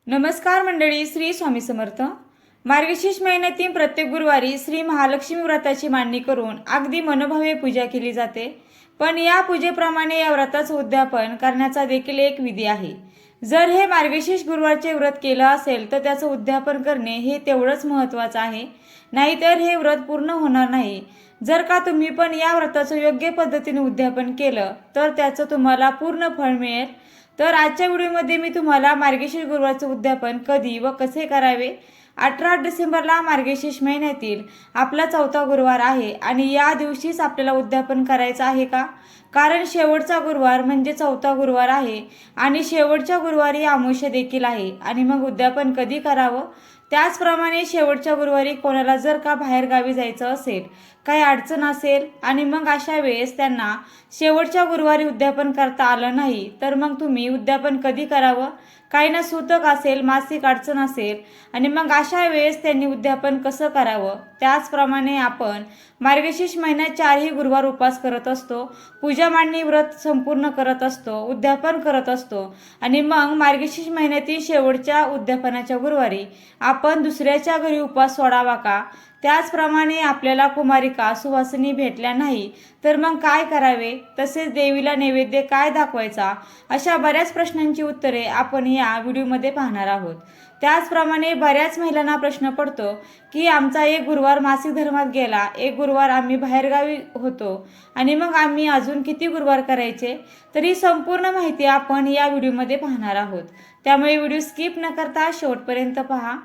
नमस्कार मंडळी, श्री स्वामी समर्थ। मार्गशीर्ष महिन्यातील प्रत्येक गुरुवारी श्री महालक्ष्मी व्रताची मांडणी करून अगदी मनोभावे पूजा केली जाते। पण या पूजेप्रमाणे या व्रताचं उद्यापन करण्याचा देखील एक विधी आहे। जर हे मार्गशीर्ष गुरुवारचे व्रत केलं असेल तर त्याचं उद्यापन करणे हे तेवढंच महत्त्वाचं आहे, नाहीतर हे व्रत पूर्ण होणार नाही। जर का तुम्ही पण या व्रताचं योग्य पद्धतीने उद्यापन केलं तर त्याचं तुम्हाला पूर्ण फळ मिळेल। तर आजच्या व्हिडिओमध्ये मी तुम्हाला मार्गशीर्ष गुरुवारचे उद्यापन कधी व कसे करावे। 18 डिसेंबरला मार्गशीर्ष महिन्यातील आपला चौथा गुरुवार आहे आणि या दिवशीच आपल्याला उद्यापन करायचं आहे का? कारण शेवटचा गुरुवार म्हणजे चौथा गुरुवार आहे आणि शेवटच्या गुरुवारी अमावस्या देखील आहे आणि मग उद्यापन कधी करावं? त्याचप्रमाणे शेवटच्या गुरुवारी कोणाला जर का बाहेर गावी जायचं असेल, काही अडचण असेल आणि मग अशा वेळेस त्यांना शेवटच्या गुरुवारी उद्यापन करता आलं नाही तर मग तुम्ही उद्यापन कधी करावं? काही ना सूतक असेल, मासिक अडचण असेल आणि मग अशा वेळेस त्यांनी उद्यापन कसं करावं? त्याचप्रमाणे आपण मार्गशीर्ष महिन्यात 4ही गुरुवार उपवास करत असतो, पूजा मांडणी व्रत संपूर्ण करत असतो, उद्यापन करत असतो आणि मग मार्गशीर्ष महिन्यातील शेवटच्या उद्यापनाच्या गुरुवारी आपण दुसऱ्याच्या घरी उपवास सोडावा का? त्याचप्रमाणे आपल्याला कुमारिका सुवासिनी भेटल्या नाही तर मग काय करावे? तसेच देवीला नैवेद्य काय दाखवायचा? अशा बऱ्याच प्रश्नांची उत्तरे आपण या व्हिडिओमध्ये पाहणार आहोत। त्याचप्रमाणे बऱ्याच महिलांना प्रश्न पडतो की आमचा एक गुरुवार मासिक धर्मात गेला, एक गुरुवार आम्ही बाहेरगावी होतो आणि मग आम्ही अजून किती गुरुवार करायचे? तर ही संपूर्ण माहिती आपण या व्हिडिओमध्ये पाहणार आहोत, त्यामुळे व्हिडिओ स्किप न करता शेवटपर्यंत पहा।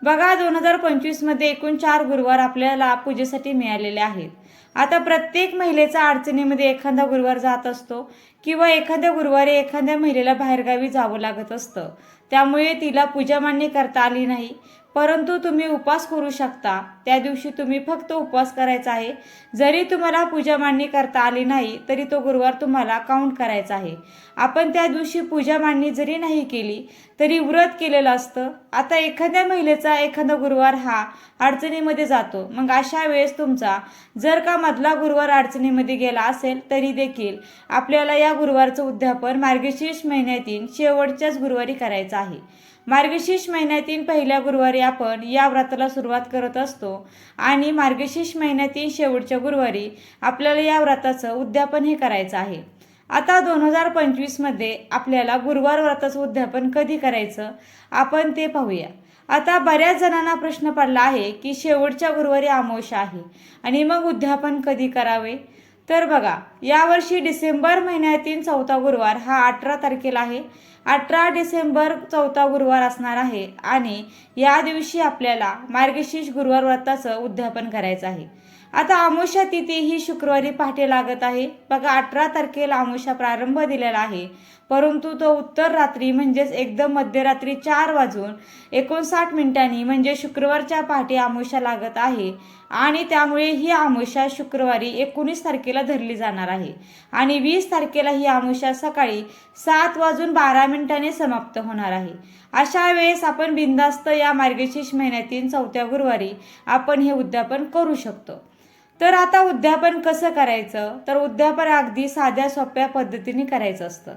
बघा, 2025 मध्ये एकूण 4 गुरुवार आपल्याला पूजेसाठी मिळालेले आहेत। आता प्रत्येक महिलेचा अडचणीमध्ये एखादा गुरुवार जात असतो किंवा एखाद्या गुरुवारी एखाद्या महिलेला बाहेरगावी जावं लागत असतं, त्यामुळे तिला पूजा मांडणी करता आली नाही, परंतु तुम्ही उपवास करू शकता। त्या दिवशी तुम्ही फक्त उपवास करायचा आहे। जरी तुम्हाला पूजा मांडणी करता आली नाही तरी तो गुरुवार तुम्हाला काउंट करायचा आहे। आपण त्या दिवशी पूजा मांडणी जरी नाही केली तरी व्रत केलेलं असतं। आता एखाद्या महिलेचा एखादा गुरुवार हा अडचणीमध्ये जातो, मग अशा वेळेस तुमचा जर का मधला गुरुवार अडचणीमध्ये गेला असेल तरी देखील आपल्याला या गुरुवारचं उद्यापन मार्गशीर्ष महिन्यातील शेवटच्याच गुरुवारी करायचं आहे। मार्गशीर्ष महिन्यातील पहिल्या गुरुवारी आपण या व्रताला सुरुवात करत असतो आणि मार्गशीर्ष महिन्यातील शेवटच्या गुरुवारी आपल्याला या व्रताचं उद्यापन हे करायचं आहे। आता 2025 मध्ये आपल्याला गुरुवार व्रताचं उद्यापन कधी करायचं आपण ते पाहूया। आता बऱ्याच जणांना प्रश्न पडला आहे की शेवटच्या गुरुवारी अमावस्या आहे आणि मग उद्यापन कधी करावे? तर बघा, यावर्षी डिसेंबर महिन्यातील चौथा गुरुवार हा 18 तारखेला आहे। 18 डिसेंबर चौथा गुरुवार असणार आहे आणि या दिवशी आपल्याला मार्गशीर्ष गुरुवार व्रताचं उद्यापन करायचं आहे। आता अमावस्या तिथी ही शुक्रवारी पहाटे लागत आहे। बघा, 18 तारखेला अमावस्या प्रारंभ दिलेला आहे, परंतु तो उत्तर रात्री म्हणजेच एकदम मध्यरात्री 4:59 म्हणजे शुक्रवारच्या पहाटे अमावस्या लागत आहे आणि त्यामुळे ही अमावस्या शुक्रवारी 19 तारखेला धरली जाणार आहे आणि 20 तारखेला ही अमावस्या सकाळी 7:12 समाप्त होणार आहे। अशा वेळेस आपण बिनधास्त या मार्गशीर्ष महिन्यातील चौथ्या गुरुवारी आपण हे उद्यापन करू शकतो। तर आता उद्यापन कसं करायचं? तर उद्यापन अगदी साध्या सोप्या पद्धतीने करायचं असतं।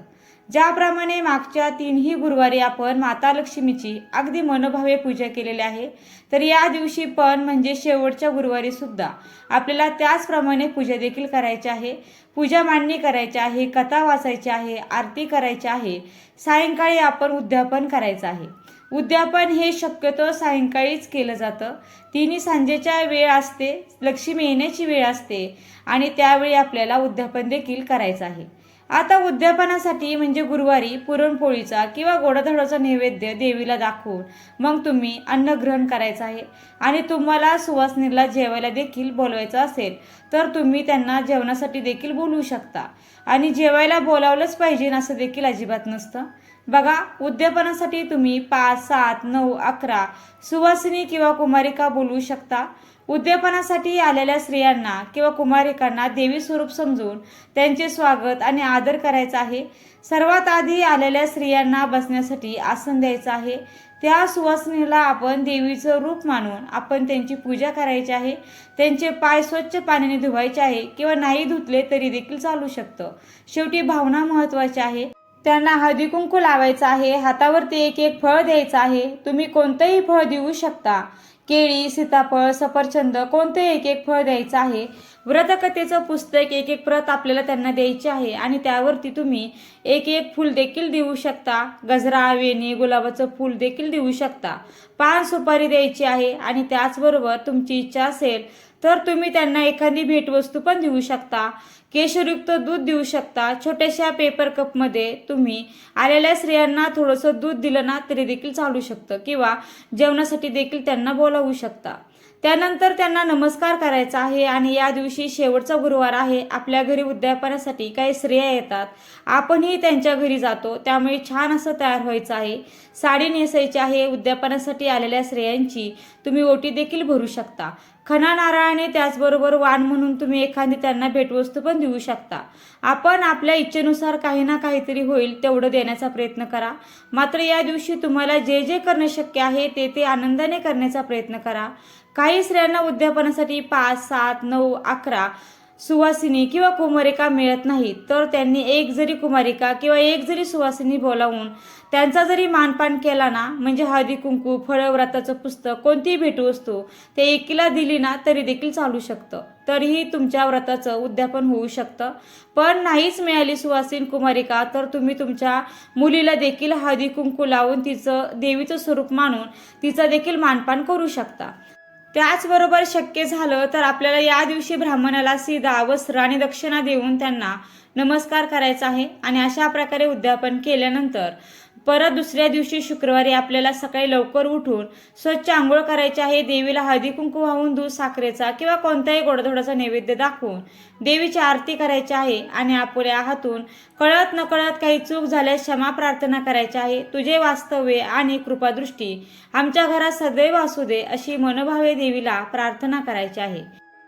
ज्याप्रमाणे मागच्या 3ही गुरुवारी आपण माता लक्ष्मीची अगदी मनोभावे पूजा केलेली आहे, तर या दिवशी पण म्हणजे शेवटच्या गुरुवारी सुद्धा आपल्याला त्याचप्रमाणे पूजा देखील करायची आहे। पूजा मांडणी करायची आहे, कथा वाचायची आहे, आरती करायची आहे, सायंकाळी आपण उद्यापन करायचं आहे। उद्यापन हे शक्यतो सायंकाळीच केलं जातं। तिन्ही सांजेच्या वेळ असते, लक्ष्मी येण्याची वेळ असते आणि त्यावेळी आपल्याला उद्यापन देखील करायचं आहे। आता उद्यापनासाठी म्हणजे गुरुवारी पुरणपोळीचा किंवा गोडाधोडाचा नैवेद्य देवीला दाखवून मग तुम्ही अन्न ग्रहण करायचं आहे आणि तुम्हाला सुवासिनीला जेवायला देखील बोलवायचं असेल तर तुम्ही त्यांना जेवणासाठी देखील बोलवू शकता आणि जेवायला बोलावलंच पाहिजे असं देखील अजिबात नसतं। बघा, उद्यापनासाठी तुम्ही 5, 7, 9, 11 सुवासिनी किंवा कुमारिका बोलवू शकता। उद्यापनासाठी आलेल्या स्त्रियांना किंवा कुमारिकांना देवी स्वरूप समजून त्यांचे स्वागत आणि आदर करायचा आहे। सर्वात आधी आलेल्या स्त्रियांना बसण्यासाठी आसन द्यायचं आहे। त्या सुवासिनीला आपण देवीचं रूप मानून आपण त्यांची पूजा करायची आहे। त्यांचे पाय स्वच्छ पाण्याने धुवायचे आहे किंवा नाही धुतले तरी देखील चालू शकतं। शेवटी भावना महत्त्वाची आहे। त्यांना हळदी कुंकू लावायचं आहे, हातावरती एक एक फळ द्यायचं आहे. तुम्ही कोणतंही फळ देऊ शकता. केळी, सीताफळ, सफरचंद कोणतंही एक एक फळ द्यायचं आहे. व्रतकथेचं पुस्तक एक एक प्रत आपल्याला त्यांना द्यायची आहे आणि त्यावरती तुम्ही एक एक फूल देखील देऊ शकता. गजरा, वेणी, गुलाबाचं फूल देखील देऊ शकता. पान सुपारी द्यायची आहे आणि त्याचबरोबर तुमची इच्छा असेल तर तुम्ही त्यांना एखादी भेटवस्तू पण देऊ शकता. केशरयुक्त दूध देऊ शकता. छोट्याशा पेपर कपमध्ये तुम्ही आलेल्या स्त्रियांना थोडंसं दूध दिलं ना तरी देखील चालू शकतं किंवा जेवणासाठी देखील त्यांना बोलावू शकता. त्यानंतर त्यांना नमस्कार करायचा आहे आणि या दिवशी शेवटचा गुरुवार आहे. आपल्या घरी उद्यापनासाठी काही स्त्रिया येतात, आपणही त्यांच्या घरी जातो, त्यामुळे छान असं तयार व्हायचं आहे. साडी नेसायची आहे. उद्यापनासाठी आलेल्या स्त्रियांची तुम्ही ओटी देखील भरू शकता. खणा नारळाने त्याचबरोबर वाण म्हणून तुम्ही एखादी त्यांना भेटवस्तू पण देऊ शकता. आपण आपल्या इच्छेनुसार काही ना काहीतरी होईल तेवढं देण्याचा प्रयत्न करा. मात्र या दिवशी तुम्हाला जे जे करणं शक्य आहे ते आनंदाने करण्याचा प्रयत्न करा. काही स्त्रियांना उद्यापनासाठी 5, 7, 9, 11 सुवासिनी किंवा कुमारिका मिळत नाही, तर त्यांनी एक जरी कुमारिका किंवा एक जरी सुवासिनी बोलावून त्यांचा जरी मानपान केला ना, म्हणजे हळदी कुंकू, फळं, व्रताचं पुस्तक, कोणतीही भेटवस्तू ते एकीला दिली ना तरी देखील चालू शकतं. तरीही तुमच्या व्रताचं उद्यापन होऊ शकतं. पण नाहीच मिळाली सुवासीन कुमारिका तर तुम्ही तुमच्या मुलीला देखील हळदी कुंकू लावून तिचं देवीचं स्वरूप मानून तिचा देखील मानपान करू शकता. त्याचबरोबर शक्य झालं तर आपल्याला या दिवशी ब्राह्मणाला सीधा वस्त्र आणि दक्षिणा देऊन त्यांना नमस्कार करायचा आहे. आणि अशा प्रकारे उद्यापन केल्यानंतर परत दुसऱ्या दिवशी शुक्रवारी आपल्याला सकाळी लवकर उठून स्वच्छ आंघोळ करायची आहे. देवीला हळदी कुंकू वाहून दूध साखरेचा किंवा कोणत्याही गोडधोडाचा नैवेद्य दाखवून देवीची आरती करायची आहे आणि आपल्या हातून कळत नकळत काही चूक झाल्यास क्षमा प्रार्थना करायची आहे. तुझे वास्तव्य आणि कृपादृष्टी आमच्या घरात सदैव असू दे अशी मनोभावे देवीला प्रार्थना करायची आहे.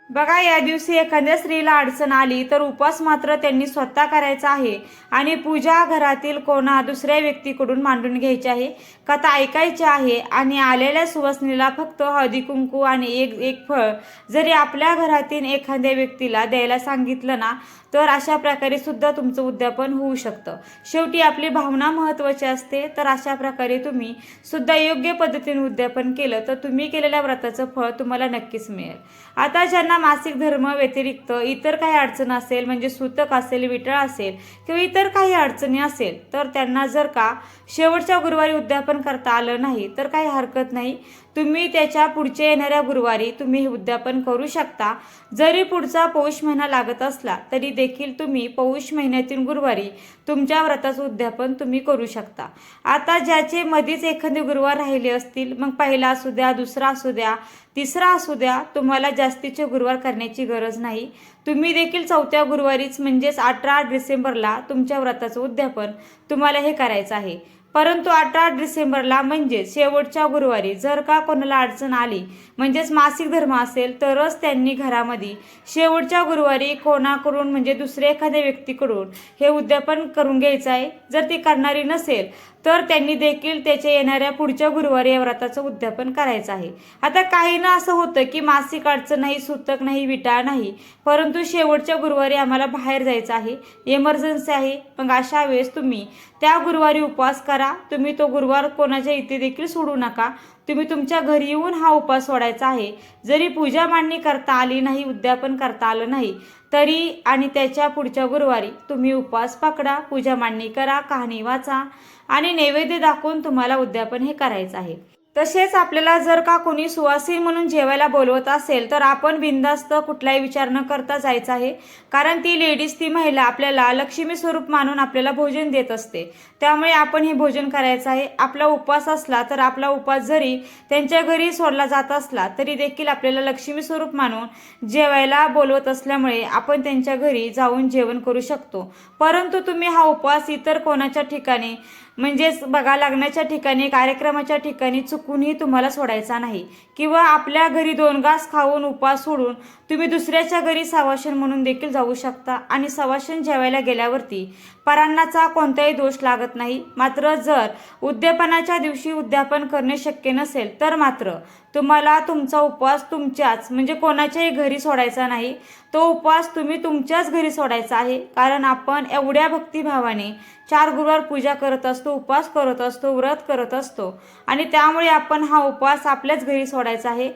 बघा, या दिवशी एखाद्या स्त्रीला अडचण आली तर उपवास मात्र त्यांनी स्वतः करायचा आहे आणि पूजा घरातील कोणा दुसऱ्या व्यक्तीकडून मांडून घ्यायची आहे. कथा ऐकायची आहे आणि आलेल्या सुवासिनीला फक्त हळदी कुंकू आणि एक एक फळ जरी आपल्या घरातील एखाद्या व्यक्तीला द्यायला सांगितलं ना तर अशा प्रकारे सुद्धा तुमचं उद्यापन होऊ शकतं. शेवटी आपली भावना महत्त्वाची असते. तर अशा प्रकारे तुम्ही सुद्धा योग्य पद्धतीने उद्यापन केलं तर तुम्ही केलेल्या व्रताचं फळ तुम्हाला नक्कीच मिळेल. आता ज्यांना मासिक धर्म व्यतिरिक्त इतर काही अडचण असेल, म्हणजे सूतक असेल, विटळ असेल किंवा इतर काही अडचणी असेल तर त्यांना जर का शेवटच्या गुरुवारी उद्यापन करता आलं नाही तर काही हरकत नाही. तुम्ही त्याच्या पुढच्या येणाऱ्या गुरुवारी तुम्ही हे उद्यापन करू शकता. जरी पुढचा पौष महिना लागत असला तरी देखील तुम्ही पौष महिन्यातील गुरुवारी तुमच्या व्रताचं उद्यापन तुम्ही करू शकता. आता ज्याचे मधीच एखादे गुरुवार राहिले असतील, मग पहिला असू द्या, दुसरा असू द्या, तिसरा असू द्या, तुम्हाला जास्तीचे गुरुवार करण्याची गरज नाही. तुम्ही देखील चौथ्या गुरुवारीच म्हणजेच 18 डिसेंबरला तुमच्या व्रताचं उद्यापन तुम्हाला हे करायचं आहे. परंतु 18 डिसेंबरला म्हणजे शेवटच्या गुरुवारी जर का कोणाला अडचण आली, म्हणजेच मासिक धर्म असेल, तरच त्यांनी घरामध्ये शेवटच्या गुरुवारी कोणाकडून म्हणजे दुसऱ्या एखाद्या व्यक्तीकडून हे उद्यापन करून घ्यायचं आहे. जर ती करणारी नसेल तर त्यांनी देखील त्याच्या येणाऱ्या पुढच्या गुरुवारी या व्रताचं उद्यापन करायचं आहे. आता काहींना असं होतं की मासिक अडचण नाही, सूतक नाही, विटाळ नाही, परंतु शेवटच्या गुरुवारी आम्हाला बाहेर जायचं आहे, इमर्जन्सी आहे. मग अशा वेळेस तुम्ही त्या गुरुवारी उपवास करा. तुम्ही तो गुरुवार कोणाच्या इथे देखील सोडू नका. तुम्ही तुमच्या घरी येऊन हा उपवास सोडायचा आहे. जरी पूजा मांडणी करता आली नाही, उद्यापन करता आलं नाही तरी आणि त्याच्या पुढच्या गुरुवारी तुम्ही उपवास पकडा, पूजा मांडणी करा, कहाणी वाचा आणि नैवेद्य दाखवून तुम्हाला उद्यापन हे करायचं आहे. तसेच आपल्याला जर का कोणी सुवासीन म्हणून जेवायला बोलवत असेल तर आपण बिनधास्त कुठलाही विचार न करता जायचं आहे. कारण ती लेडीज, ती महिला आपल्याला लक्ष्मी स्वरूप मानून आपल्याला भोजन देत असते. त्यामुळे आपण हे भोजन करायचं आहे. आपला उपवास असला तर आपला उपवास जरी त्यांच्या घरी सोडला जात असला तरी देखील आपल्याला लक्ष्मी स्वरूप मानून जेवायला बोलवत असल्यामुळे आपण त्यांच्या घरी जाऊन जेवण करू शकतो. परंतु तुम्ही हा उपवास इतर कोणाच्या ठिकाणी म्हणजेच बघा लग्नाच्या ठिकाणी, कार्यक्रमाच्या ठिकाणी चुकूनही तुम्हाला सोडायचा नाही. किंवा आपल्या घरी 2 घास खाऊन उपवास सोडून तुम्ही दुसऱ्याच्या घरी सवाशण म्हणून देखील जाऊ शकता आणि सवाशण जेवायला गेल्यावरती परान्नाचा कोणताही दोष लागत नाही. मात्र जर उद्यापनाच्या दिवशी उद्यापन करणे शक्य नसेल तर मात्र तुम्हाला तुमचा उपवास तुमच्याच म्हणजे कोणाच्याही घरी सोडायचा नाही. तो उपवास तुम्ही तुमच्याच घरी सोडायचा आहे. कारण आपण एवढ्या भक्तिभावाने 4 गुरुवार पूजा करत असतो, उपवास करत असतो, व्रत करत असतो आणि त्यामुळे आपण हा उपवास आपल्याच घरी सोडायचा आहे.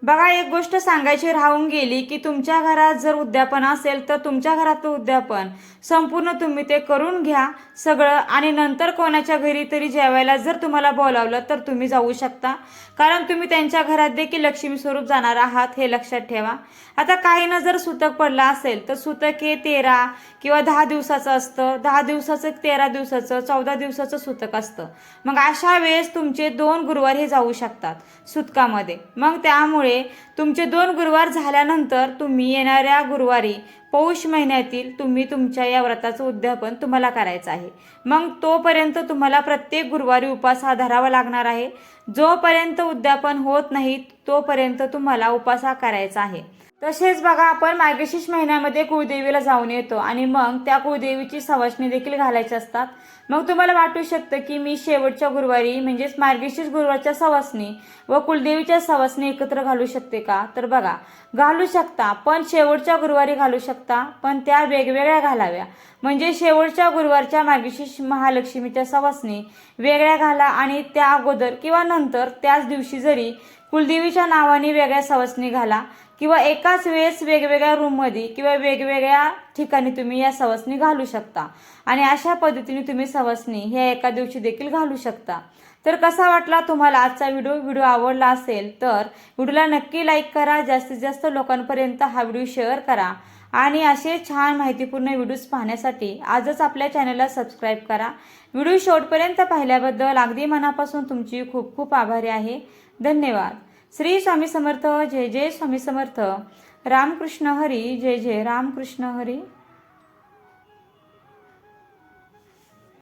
बघा, एक गोष्ट सांगायची राहून गेली की तुमच्या घरात जर उद्यापन असेल तर तुमच्या घरातलं उद्यापन संपूर्ण तुम्ही ते करून घ्या सगळं, आणि नंतर कोणाच्या घरी तरी जेवायला जर तुम्हाला बोलावलं तर तुम्ही जाऊ शकता, कारण तुम्ही त्यांच्या घरात देखील लक्ष्मी स्वरूप जाणार आहात, हे लक्षात ठेवा. आता काहींना जर सुतक पडला असेल तर सुतक हे 13 किंवा 10 दिवसाचं असतं, 10 दिवसाचं, 13 दिवसाचं, 14 दिवसाचं सुतक असतं. मग अशा वेळेस तुमचे 2 गुरुवार हे जाऊ शकतात सुतकामध्ये. मग त्यामुळे तुमचे 2 गुरुवार झाल्यानंतर तुम्ही येणाऱ्या गुरुवारी पौष महिन्यातील तुम्ही तुमच्या या व्रताचं उद्यापन तुम्हाला करायचं आहे. मग तोपर्यंत तुम्हाला प्रत्येक गुरुवारी उपवास हा धरावा लागणार आहे. जोपर्यंत उद्यापन होत नाही तोपर्यंत तुम्हाला उपवास हा करायचा आहे. तसेच बघा, आपण मार्गशीर्ष महिन्यामध्ये कुळदेवीला जाऊन येतो आणि मग त्या कुळदेवीची सवासणी देखील घालायची असतात. मग तुम्हाला वाटू शकतं की मी शेवटच्या गुरुवारी म्हणजेच मार्गशीर्ष गुरुवारच्या सवासणी व कुलदेवीच्या सवासणी एकत्र घालू शकते का? तर बघा, घालू शकता, पण शेवटच्या गुरुवारी घालू शकता, पण त्या वेगवेगळ्या घालाव्या. म्हणजे शेवटच्या गुरुवारच्या मार्गशीर्ष महालक्ष्मीच्या सवासणी वेगळ्या घाला आणि त्या अगोदर किंवा नंतर त्याच दिवशी जरी कुलदेवीच्या नावाने वेगळ्या सवासणी घाला, किंवा एकाच वेळेस वेगवेगळ्या रूममध्ये किंवा वेगवेगळ्या ठिकाणी तुम्ही या सवासणी घालू शकता आणि अशा पद्धतीने तुम्ही सवासणी ह्या एका दिवशी देखील घालू शकता. तर कसा वाटला तुम्हाला आजचा व्हिडिओ आवडला असेल तर व्हिडिओला नक्की लाईक करा, जास्तीत जास्त लोकांपर्यंत हा व्हिडिओ शेअर करा आणि असे छान माहितीपूर्ण व्हिडिओज पाहण्यासाठी आजच आपल्या चॅनलला सबस्क्राईब करा. व्हिडिओ शेवटपर्यंत पाहिल्याबद्दल अगदी मनापासून तुमची खूप खूप आभारी आहे. धन्यवाद. श्री स्वामी समर्थ. जय जय स्वामी समर्थ. रामकृष्ण हरी. जय जय रामकृष्ण हरी.